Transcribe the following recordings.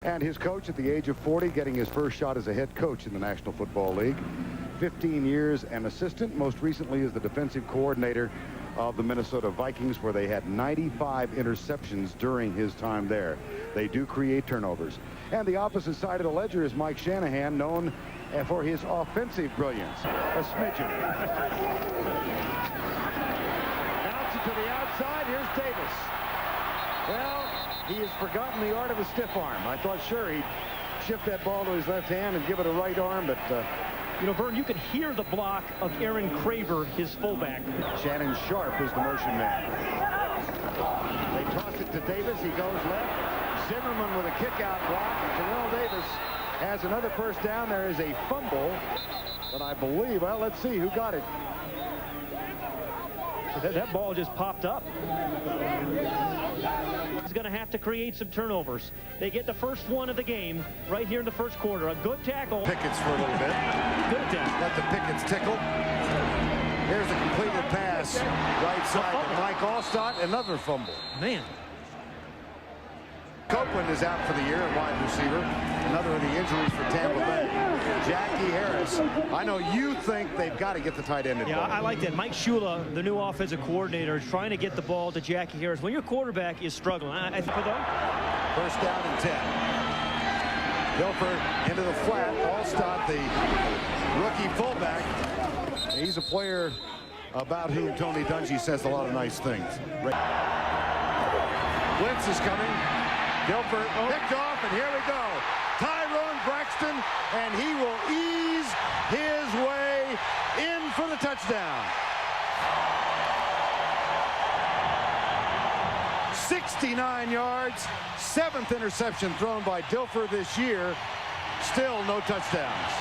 And his coach at the age of 40, getting his first shot as a head coach in the National Football League. 15 years an assistant, most recently as the defensive coordinator of the Minnesota Vikings, where they had 95 interceptions during his time there. They do create turnovers. And the opposite side of the ledger is Mike Shanahan, known for his offensive brilliance. A smidgen. Bounce it to the outside. Here's Davis. Well, he has forgotten the art of a stiff arm. I thought sure he'd shift that ball to his left hand and give it a right arm, but you know, Vern, you could hear the block of Aaron Craver, his fullback. Shannon Sharp is the motion man. They toss it to Davis. He goes left. Zimmerman with a kick-out block. And Terrell Davis has another first down. There is a fumble, but I believe, well, let's see who got it. That ball just popped up. He's going to have to create some turnovers. They get the first one of the game right here in the first quarter. A good tackle. Pickets for a little bit. Good attempt. Let the Pickets tickle. Here's a completed pass. Right side to Mike Allstott. Another fumble. Man. Copeland is out for the year at wide receiver. Another of the injuries for Tampa Bay. Jackie Harris. I know you think they've got to get the tight end involved. Yeah, I like that. Mike Shula, the new offensive coordinator, is trying to get the ball to Jackie Harris. When your quarterback is struggling, I think first down and 10. Dilfer into the flat. Allstott, the rookie fullback. He's a player about whom Tony Dungy says a lot of nice things. Blitz is coming. Dilfer picked off, and here we go. Tyrone Braxton, and he will ease his way in for the touchdown. 69 yards, 7th interception thrown by Dilfer this year. Still no touchdowns.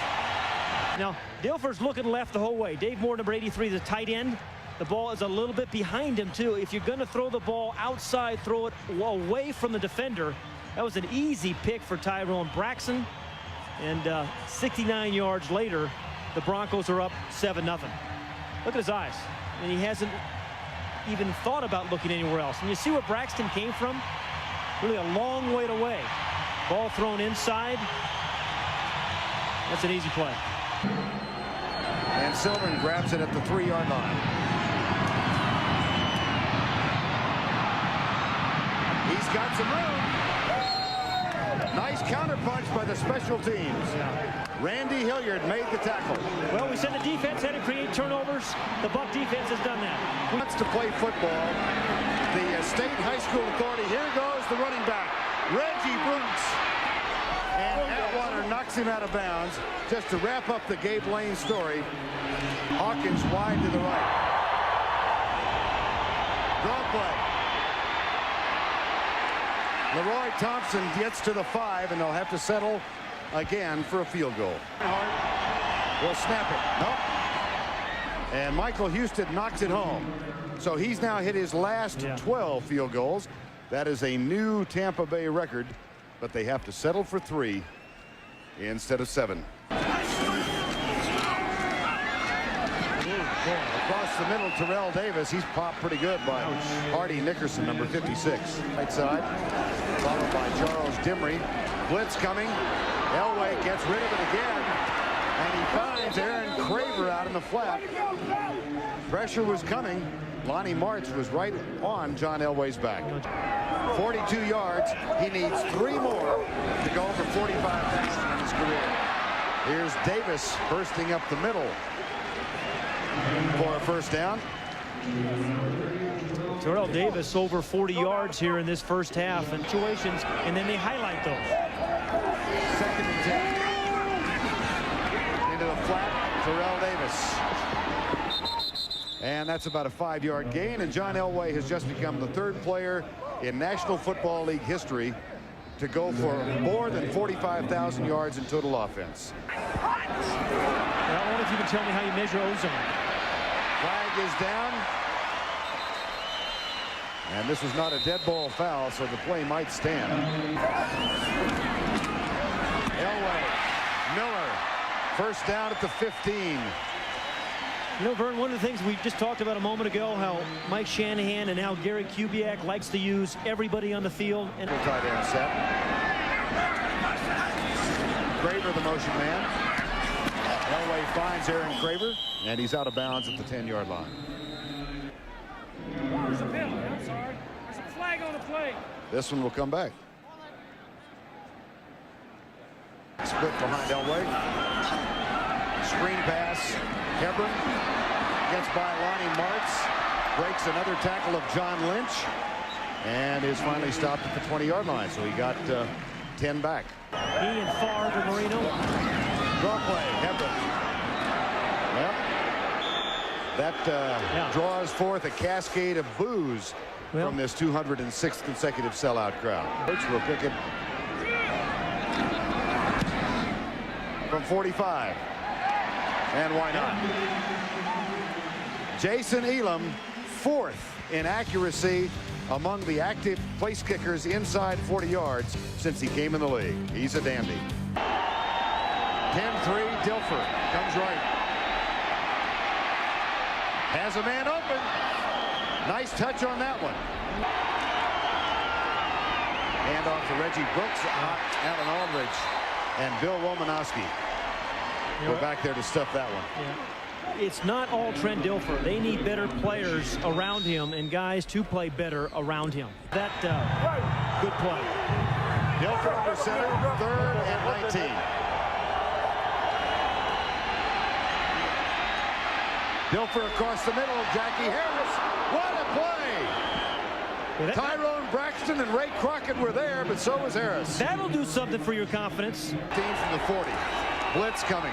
Now, Dilfer's looking left the whole way. Dave Moore, number 83, the tight end. The ball is a little bit behind him, too. If you're going to throw the ball outside, throw it away from the defender. That was an easy pick for Tyrone Braxton. And 69 yards later, the Broncos are up 7-0. Look at his eyes. And he hasn't even thought about looking anywhere else. And you see where Braxton came from? Really a long way away. Ball thrown inside. That's an easy play. And Sylvan grabs it at the 3-yard line. He's got some room. Nice counterpunch by the special teams. Randy Hilliard made the tackle. Well, we said the defense had to create turnovers. The Buck defense has done that. Wants to play football. The state high school authority. Here goes the running back, Reggie Brooks. And Atwater knocks him out of bounds. Just to wrap up the Gabe Lane story. Hawkins wide to the right. Draw play. Leroy Thompson gets to the 5, and they'll have to settle again for a field goal. Will snap it. Nope. And Michael Houston knocks it home. So he's now hit his last 12 field goals. That is a new Tampa Bay record, but they have to settle for 3 instead of 7. Across the middle, Terrell Davis. He's popped pretty good by Hardy Nickerson, number 56. Right side, followed by Charles Dimry. Blitz coming. Elway gets rid of it again. And he finds Aaron Craver out in the flat. Pressure was coming. Lonnie Martz was right on John Elway's back. 42 yards. He needs 3 more to go over 45 passes in his career. Here's Davis bursting up the middle for a first down. Terrell Davis over 40 yards here in this first half and situations, and then they highlight those. 2nd and 10. Into the flat, Terrell Davis. And that's about a 5-yard gain, and John Elway has just become the 3rd player in National Football League history to go for more than 45,000 yards in total offense. I wonder if you can tell me how you measure ozone. Flag is down. And this was not a dead ball foul, so the play might stand. Elway, Miller, first down at the 15. You know, Vern, one of the things we just talked about a moment ago, how Mike Shanahan and now Gary Kubiak likes to use everybody on the field. And tight end set. under the motion man. Elway finds Aaron Craver, and he's out of bounds at the 10-yard line. There's a penalty. I'm sorry. There's a flag on the play. This one will come back. Split behind Elway. Screen pass. Hebron gets by Lonnie Martz. Breaks another tackle of John Lynch. And is finally stopped at the 20-yard line. So he got 10 back. He and Favre to Marino. Draw play. Hebron. Well, that draws forth a cascade of boos from this 206th consecutive sellout crowd. Birch will pick it from 45. And why not? Jason Elam, 4th in accuracy among the active place kickers inside 40 yards since he came in the league. He's a dandy. 10-3, Dilfer comes right. Has a man open. Nice touch on that one. Hand off to Reggie Brooks, Alan Aldridge, and Bill Romanowski. We're back there to stuff that one. It's not all Trent Dilfer. They need better players around him and guys to play better around him. That good play. Dilfer under center, 3rd and 19. Dilfer across the middle. Jackie Harris. What a play! Tyrone Braxton and Ray Crockett were there, but so was Harris. That'll do something for your confidence. Team from the 40. Blitz coming.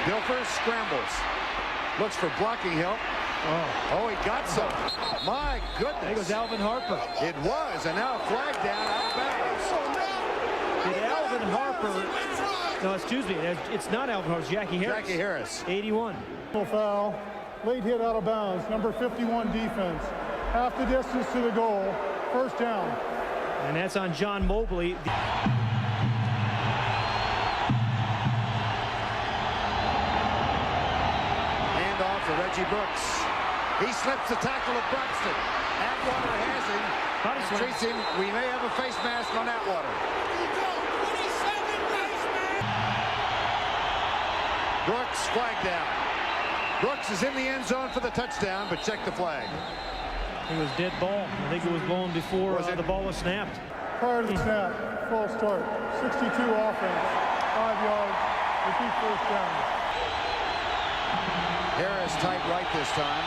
Dilfer scrambles. Looks for blocking help. Oh, he got some. My goodness. There goes Alvin Harper. It was, and now a flag down out of bounds. Did Alvin Harper... No, excuse me. It's not Alvin Harper. It's Jackie Harris. Jackie Harris. 81. Foul. Late hit out of bounds. Number 51 defense. Half the distance to the goal. First down. And that's on John Mobley. For Reggie Brooks. He slips the tackle of Braxton. Atwater has him. And treats him. We may have a face mask on Atwater. Brooks flag down. Brooks is in the end zone for the touchdown, but check the flag. It was dead ball. I think it was blown before the ball was snapped. Prior to the snap, false start. 62 offense. 5 yards. Repeat first down. Harris tight right this time.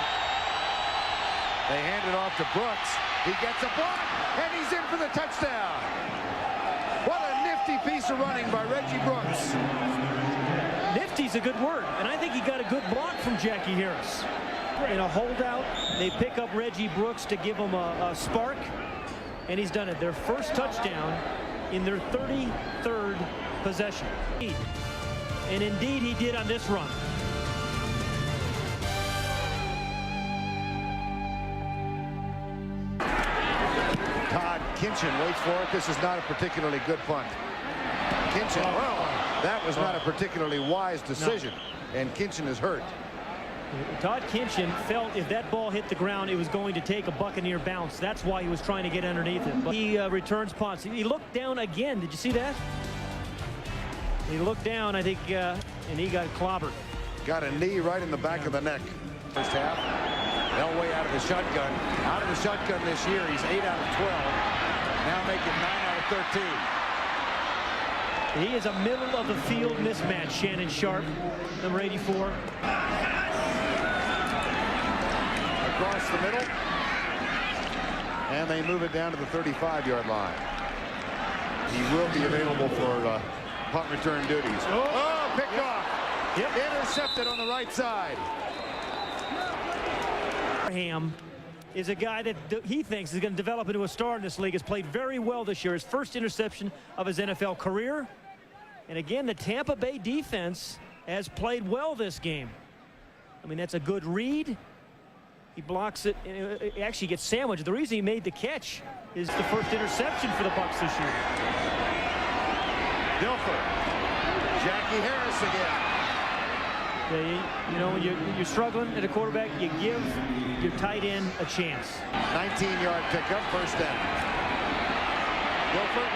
They hand it off to Brooks. He gets a block, and he's in for the touchdown. What a nifty piece of running by Reggie Brooks. Nifty's a good word, and I think he got a good block from Jackie Harris. In a holdout, they pick up Reggie Brooks to give him a spark, and he's done it. Their first touchdown in their 33rd possession. And indeed, he did on this run. Kinchin waits for it. This is not a particularly good punt. Kinchin, that was not a particularly wise decision. No. And Kinchin is hurt. Todd Kinchin felt if that ball hit the ground, it was going to take a Buccaneer bounce. That's why he was trying to get underneath it. But he returns punts. He looked down again. Did you see that? He looked down, I think, and he got clobbered. Got a knee right in the back of the neck. First half. Elway out of the shotgun. Out of the shotgun this year, he's 8 out of 12. Now making 9 out of 13. He is a middle of the field mismatch, Shannon Sharp, number 84. Across the middle. And they move it down to the 35-yard line. He will be available for punt return duties. Oh, picked off. Yep. Intercepted on the right side. Abraham is a guy that he thinks is going to develop into a star in this league. Has played very well this year. His first interception of his NFL career. And again, the Tampa Bay defense has played well this game. I mean, that's a good read. He blocks it, and it actually gets sandwiched. The reason he made the catch is the first interception for the Bucs this year. Dilfer. Jackie Harris again. Yeah, you know, when you're struggling at a quarterback, you give your tight end a chance. 19-yard pickup, first down. Dilfer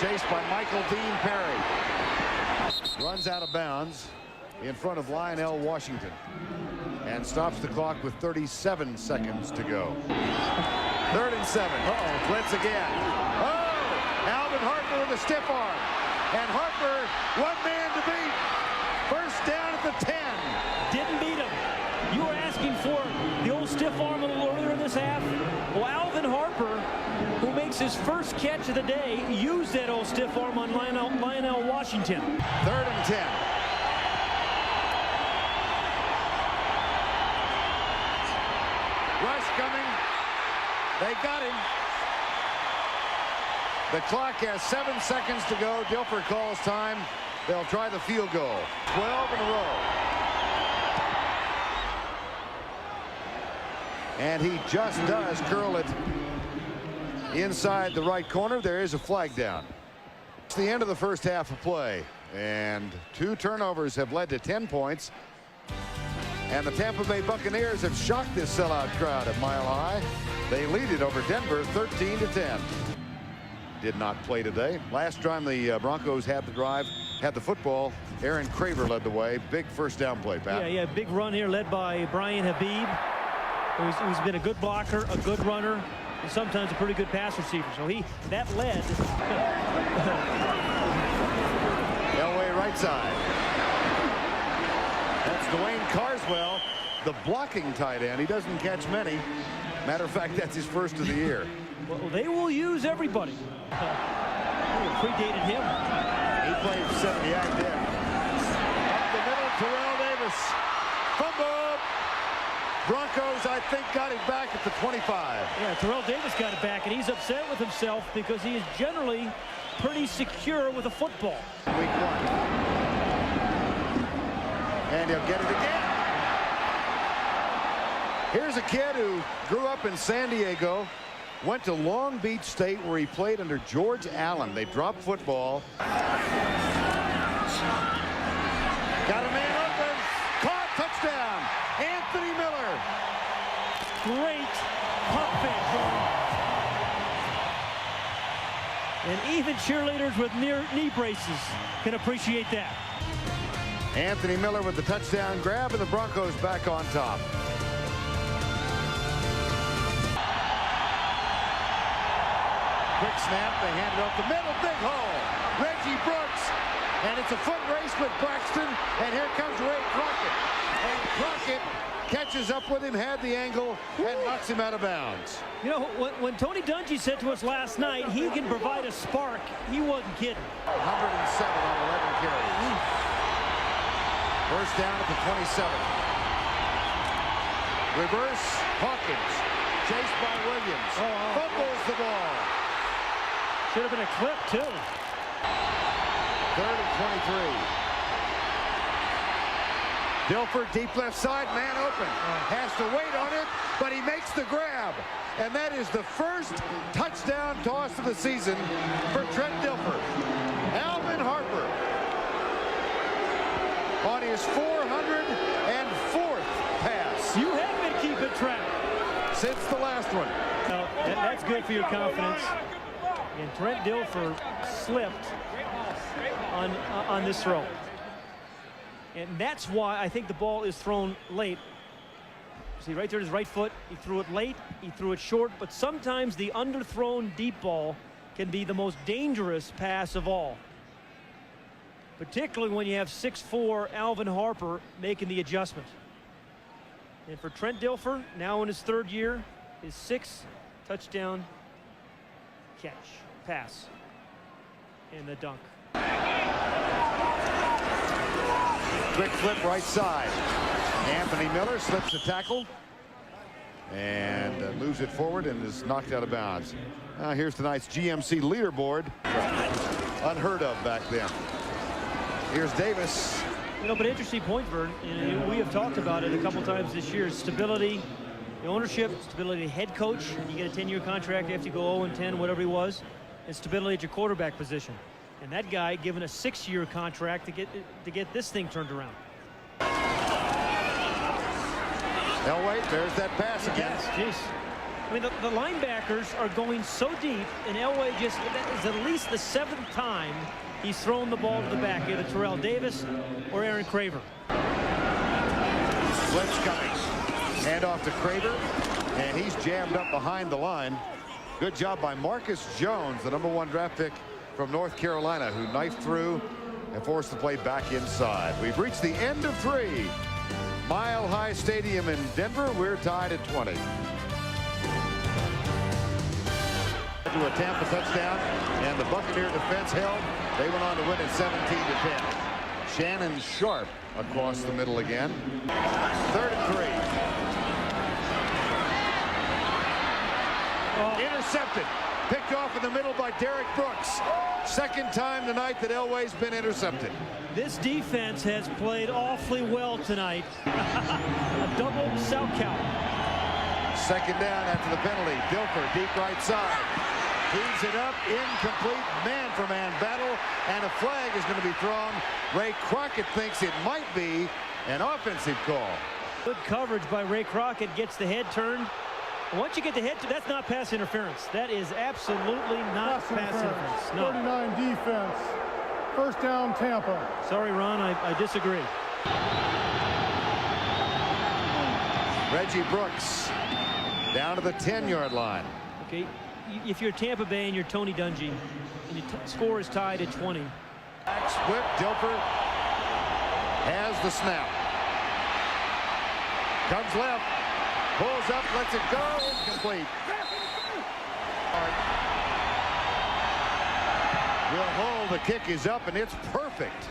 chased by Michael Dean Perry. Runs out of bounds in front of Lionel Washington and stops the clock with 37 seconds to go. 3rd and 7. Uh-oh, blitz again. Oh, Alvin Harper with a stiff arm. And Harper, one man to beat. First down at the 10. Didn't beat him. You were asking for the old stiff arm a little earlier in this half. Well, Alvin Harper, who makes his first catch of the day, used that old stiff arm on Lionel Washington. 3rd and 10. Rush coming. They got him. The clock has 7 seconds to go. Dilfer calls time. They'll try the field goal. 12 in a row. And he just does curl it inside the right corner. There is a flag down. It's the end of the first half of play. And 2 turnovers have led to 10 points. And the Tampa Bay Buccaneers have shocked this sellout crowd at Mile High. They lead it over Denver 13-10. Did not play today. Last time the Broncos had the drive, had the football, Aaron Craver led the way. Big first down play, Pat. Yeah, big run here led by Brian Habib, who's been a good blocker, a good runner, and sometimes a pretty good pass receiver. So that led. Elway right side. That's Dwayne Carswell, the blocking tight end. He doesn't catch many. Matter of fact, that's his first of the year. Well, they will use everybody. Predated him. He played 70 out there. Up the middle, Terrell Davis. Fumble. Broncos, I think, got it back at the 25. Yeah, Terrell Davis got it back, and he's upset with himself because he is generally pretty secure with a football. Week 1. And he'll get it again. Here's a kid who grew up in San Diego, went to Long Beach State where he played under George Allen. They dropped football. Got a man open. Caught, touchdown. Anthony Miller. Great pump fake, Jordan. And even cheerleaders with knee braces can appreciate that. Anthony Miller with the touchdown grab, and the Broncos back on top. Quick snap, they hand it up the middle, big hole. Reggie Brooks, and it's a foot race with Braxton, and here comes Ray Crockett. And Crockett catches up with him, had the angle, and knocks him out of bounds. You know, when Tony Dungy said to us last night he can provide a spark, he wasn't kidding. 107 on 11 carries. First down at the 27. Reverse, Hawkins, chased by Williams. Fumbles the ball. Should have been a clip, too. 3rd and 23. Dilfer, deep left side, man open. Has to wait on it, but he makes the grab. And that is the first touchdown toss of the season for Trent Dilfer. Alvin Harper on his 404th pass. You have been keeping track. Since the last one. That's good for your confidence. And Trent Dilfer slipped on this throw. And that's why I think the ball is thrown late. See, right there, his right foot. He threw it late. He threw it short. But sometimes the underthrown deep ball can be the most dangerous pass of all. Particularly when you have 6'4" Alvin Harper making the adjustment. And for Trent Dilfer, now in his 3rd year, his 6th touchdown catch, pass, and the dunk. Quick flip right side. Anthony Miller slips the tackle and moves it forward and is knocked out of bounds. Here's tonight's GMC leaderboard. Unheard of back then. Here's Davis. You know, but interesting point, Vern. And we have talked about it a couple times this year. Stability, the ownership, stability head coach. You get a 10-year contract after you go 0-10, whatever he was, and stability at your quarterback position. And that guy given a 6-year contract to get this thing turned around. Elway, there's that pass again. Yes, geez. I mean, the linebackers are going so deep, and Elway just, that is at least the 7th time he's thrown the ball to the back, either Terrell Davis or Aaron Craver. Blitz coming. Hand off to Craver, and he's jammed up behind the line. Good job by Marcus Jones, the #1 draft pick from North Carolina, who knifed through and forced the play back inside. We've reached the end of 3. Mile High Stadium in Denver. We're tied at 20. To a Tampa touchdown, and the Buccaneer defense held. They went on to win it 17-10. Shannon Sharp across the middle again. 3rd and 3. Intercepted. Picked off in the middle by Derek Brooks. 2nd time tonight that Elway's been intercepted. This defense has played awfully well tonight. A double South count. 2nd down after the penalty. Dilfer deep right side. Heaves it up. Incomplete. Man-for-man battle. And a flag is going to be thrown. Ray Crockett thinks it might be an offensive call. Good coverage by Ray Crockett. Gets the head turned. Once you get the head, that's not pass interference. That is absolutely not pass interference. No. 39 defense. 1st down, Tampa. Sorry, Ron, I disagree. Reggie Brooks down to the 10-yard line. Okay, if you're Tampa Bay and you're Tony Dungy, and your score is tied at 20. Split. Dilfer has the snap. Comes left. Pulls up, lets it go, incomplete. Will hold, the kick is up, and it's perfect.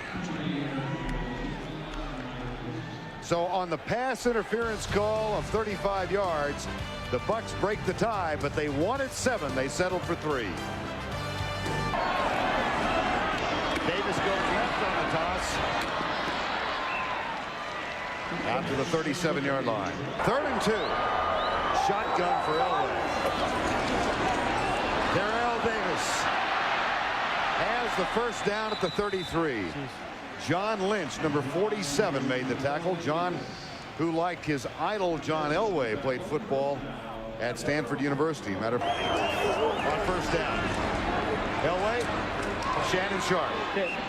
So on the pass interference call of 35 yards, the Bucs break the tie, but they wanted 7. They settled for 3. Davis goes left on the toss. Out to the 37-yard line. 3rd and 2. Shotgun for Elway. Terrell Davis has the 1st down at the 33. John Lynch, number 47, made the tackle. John, who, like his idol John Elway, played football at Stanford University. Matter of fact, on 1st down. Elway. Shannon Sharp.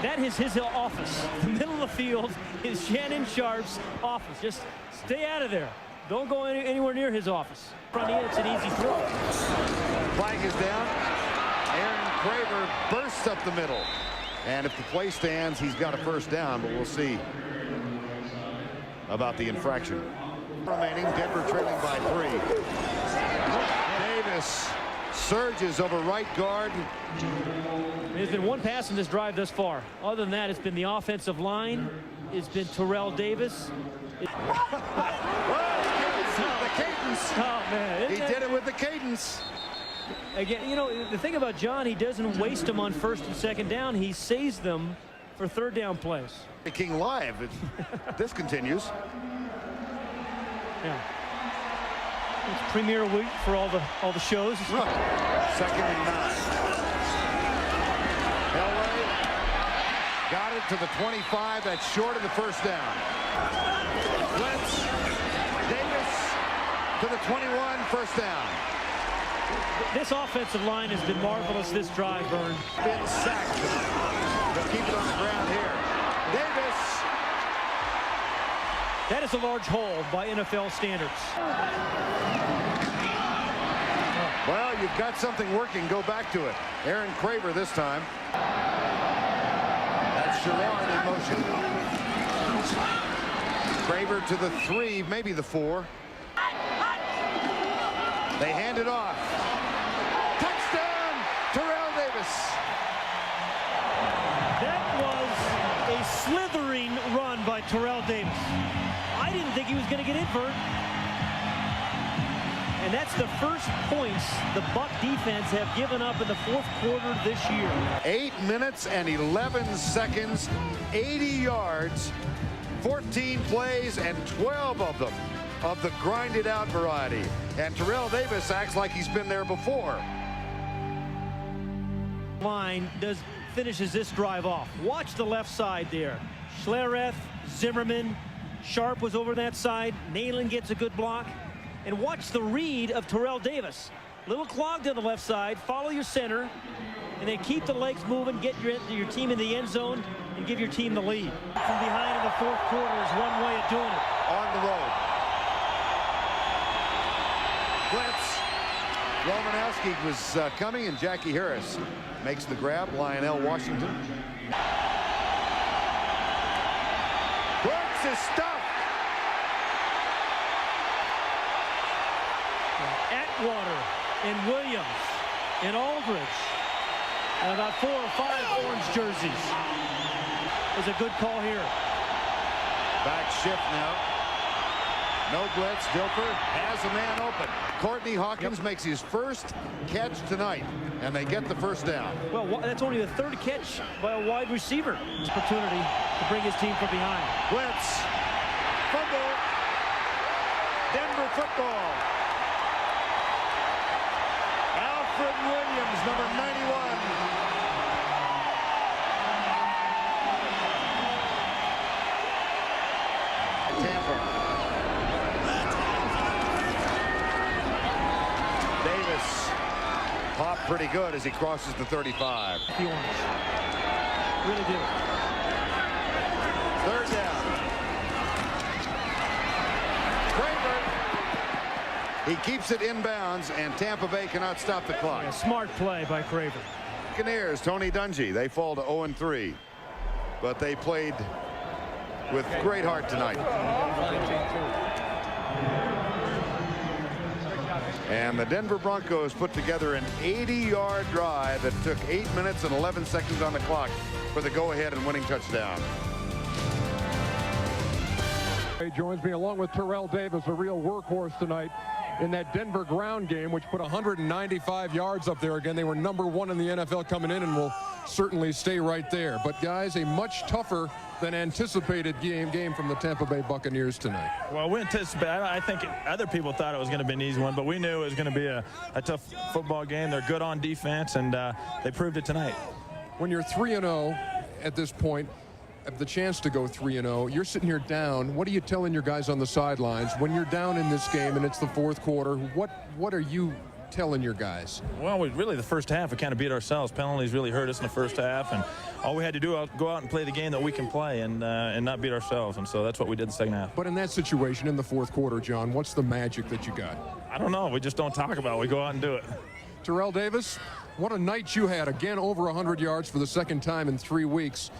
That is his office. The middle of the field is Shannon Sharp's office. Just stay out of there. Don't go anywhere near his office. Front end, it's an easy throw. Flag is down. Aaron Craver bursts up the middle. And if the play stands, he's got a 1st down, but we'll see about the infraction. Remaining, Denver trailing by 3. Davis surges over right guard. There's been one pass in this drive thus far. Other than that, it's been the offensive line. It's been Terrell Davis. The cadence. Oh, man. He did it with the cadence. Again, you know, the thing about John, he doesn't waste them on 1st and 2nd down. He saves them for 3rd down plays. King live. This continues. Yeah. It's premiere week for all the shows. 2nd and 9. Elway got it to the 25. That's short of the 1st down. Blitz. Davis to the 21. 1st down. This offensive line has been marvelous this drive, Vern. Been sacked. They'll keep it on the ground here. Davis. That is a large hole by NFL standards. Well, you've got something working. Go back to it. Aaron Craver this time. That's Sherrod in motion. Craver to the 3, maybe the 4. They hand it off. Touchdown, Terrell Davis. That was a slithering run by Terrell Davis. I didn't think he was going to get it, Vern. And that's the first points the Buck defense have given up in the 4th quarter this year. 8 minutes and 11 seconds, 80 yards, 14 plays, and 12 of them of the grinded out variety. And Terrell Davis acts like he's been there before. Line finishes this drive off. Watch the left side there. Schlereth, Zimmerman, Sharp was over that side. Nalen gets a good block. And watch the read of Terrell Davis. Little clogged on the left side. Follow your center. And then keep the legs moving. Get your team in the end zone and give your team the lead. From behind in the fourth quarter is one way of doing it. On the road. Blitz. Romanowski was coming, and Jackie Harris makes the grab. Lionel Washington. Brooks is stuffed. Atwater and Williams and Aldridge. And about 4 or 5 orange jerseys. Is a good call here. Back shift now. No blitz. Dilfer has a man open. Courtney Hawkins makes his first catch tonight, and they get the first down. Well, that's only the third catch by a wide receiver. Opportunity to bring his team from behind. Blitz. Fumble. Denver football. Alfred Williams, number 91. Tampa. Davis popped pretty good as he crosses the 35. The orange. Really do. Third down. Craver. He keeps it inbounds, and Tampa Bay cannot stop the clock. A smart play by Craver. Buccaneers, Tony Dungy, they fall to 0-3, but they played with great heart tonight. And the Denver Broncos put together an 80-yard drive that took 8 minutes and 11 seconds on the clock for the go-ahead and winning touchdown. He joins me along with Terrell Davis, a real workhorse tonight in that Denver ground game, which put 195 yards up there. Again, they were #1 in the NFL coming in and will certainly stay right there. But guys, a much tougher than anticipated game from the Tampa Bay Buccaneers tonight. Well, we anticipated. I think other people thought it was going to be an easy one, but we knew it was going to be a tough football game. They're good on defense, and they proved it tonight. When you're 3-0 at this point, have the chance to go 3-0, you're sitting here down. What are you telling your guys on the sidelines when you're down in this game and it's the fourth quarter? What are you telling your guys? Well, really the first half we kind of beat ourselves. Penalties really hurt us in the first half, and all we had to do was go out and play the game that we can play and not beat ourselves, and so that's what we did the second half. But in that situation in the fourth quarter, John, what's the magic that you got? I don't know. We just don't talk about it. We go out and do it. Terrell Davis, what a night you had. Again, over 100 yards for the second time in 3 weeks.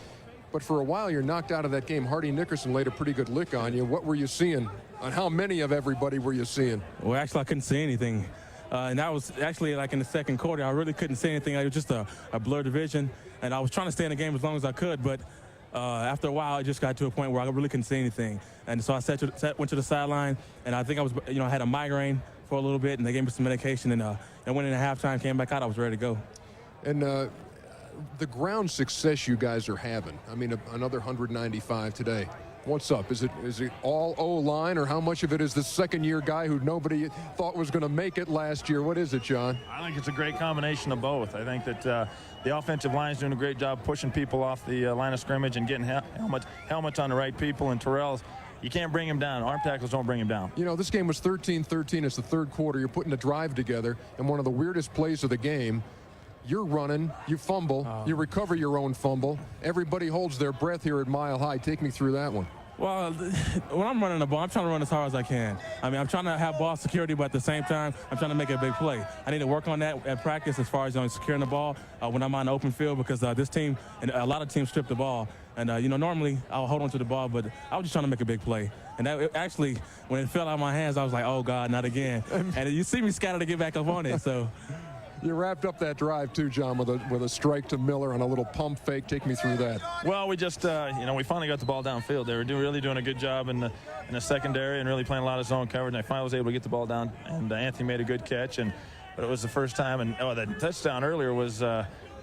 But for a while, you're knocked out of that game. Hardy Nickerson laid a pretty good lick on you. What were you seeing? And how many of everybody were you seeing? Well, actually, I couldn't see anything. And that was actually like in the second quarter. I really couldn't see anything. It was just a blurred vision. And I was trying to stay in the game as long as I could. But after a while, it just got to a point where I really couldn't see anything. And so I went to the sideline. And I think I was, I had a migraine for a little bit. And they gave me some medication. And I went into halftime, came back out. I was ready to go. And the ground success you guys are having, I mean, another 195 today. What's up? Is it all O-line, or how much of it is the second-year guy who nobody thought was going to make it last year? What is it, John? I think it's a great combination of both. I think that the offensive line is doing a great job pushing people off the line of scrimmage and getting helmets on the right people. And Terrell's, you can't bring him down. Arm tackles don't bring him down. You know, this game was 13-13. It's the third quarter. You're putting a drive together, and one of the weirdest plays of the game, you're running, you fumble, you recover your own fumble. Everybody holds their breath here at Mile High. Take me through that one. Well, when I'm running the ball, I'm trying to run as hard as I can. I mean, I'm trying to have ball security, but at the same time, I'm trying to make a big play. I need to work on that at practice as far as securing the ball when I'm on the open field, because this team and a lot of teams strip the ball. And, normally I'll hold on to the ball, but I was just trying to make a big play. And that actually, when it fell out of my hands, I was like, oh, God, not again. And you see me scatter to get back up on it, so. You wrapped up that drive, too, John, with a strike to Miller on a little pump fake. Take me through that. Well, we just, we finally got the ball downfield. They were really doing a good job in the secondary and really playing a lot of zone coverage. And I finally was able to get the ball down, and Anthony made a good catch. But it was the first time, and the touchdown earlier was,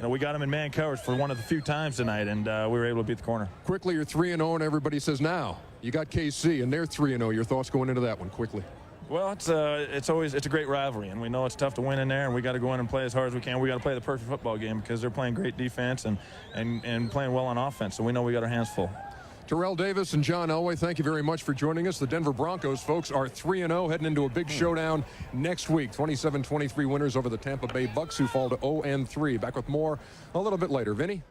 we got him in man coverage for one of the few times tonight, and we were able to beat the corner. Quickly, you're 3-0, and everybody says now. You got KC, and they're 3-0. Your thoughts going into that one, quickly? Well, it's a great rivalry, and we know it's tough to win in there, and we got to go in and play as hard as we can. We got to play the perfect football game because they're playing great defense and playing well on offense. So we know we got our hands full. Terrell Davis and John Elway, thank you very much for joining us. The Denver Broncos, folks, are 3-0, heading into a big showdown next week. 27-23 winners over the Tampa Bay Bucs, who fall to 0-3. Back with more a little bit later. Vinny?